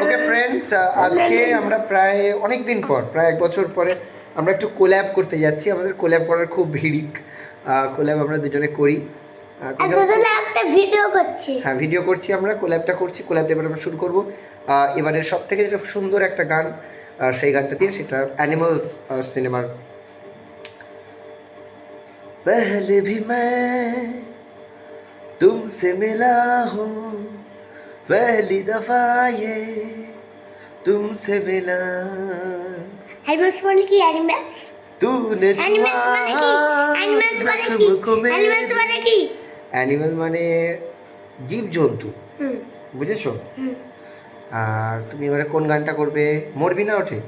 Okay friends, আজকে আমরা প্রায় অনেক দিন পর, প্রায় 1 বছর পরে আমরা একটু কোল্যাব করতে যাচ্ছি। আমাদের কোল্যাব করার খুব ভিড়িক, কোল্যাব আমরা দুজনে করি। একটা ভিডিও করছি। হ্যাঁ, ভিডিও করছি, আমরা কোল্যাবটা করছি। কোল্যাবটা এবার আমরা শুরু করবো। এবারের সব থেকে যেটা সুন্দর একটা গান, সেই গানটা দিয়ে, সেটা অ্যানিমালস সিনেমার पहले भी मैं तुमसे मिला हूँ, पहली दफा ये तुमसे मिला, অ্যানিমালস মানে কি? অ্যানিমালস तूने অ্যানিমালস মানে কি? অ্যানিমালস মানে কি? অ্যানিমালস মানে কি? অ্যানিমাল মানে জীবজন্তু, হুম বুঝেছো? হুম। আর তুমি এবারে কোন গানটা করবে? মরবি না ওঠে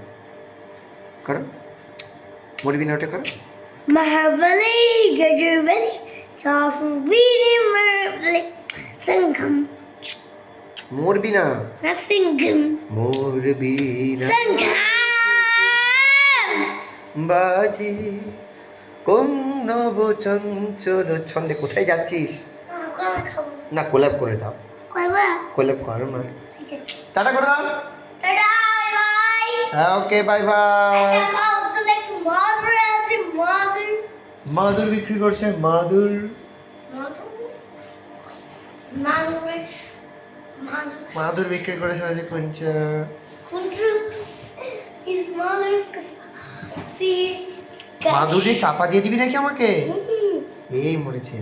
করো, মরবি না ওঠে করো। মহাবলী গজবলী চাফুবিনি মরবলী সংঘম মরবি না, না সিংঘম মরবি না সংঘম বাজি কোন নব চঞ্চল ছন্দে। কোথায় যাচ্ছিস? না, কোল্যাব করে দাও, কোল্যাব করো না। টাটা করে দাও। টাটা বাই হ্যাঁ, ওকে, বাই বাই। মাদুর মাদুর বিক্রি করছে, মাদুর। মাদুর বিক্রি করে সাহায্য করছে। মাদুরে চাপা দিয়ে দিবি নাকি আমাকে? এই মরেছে।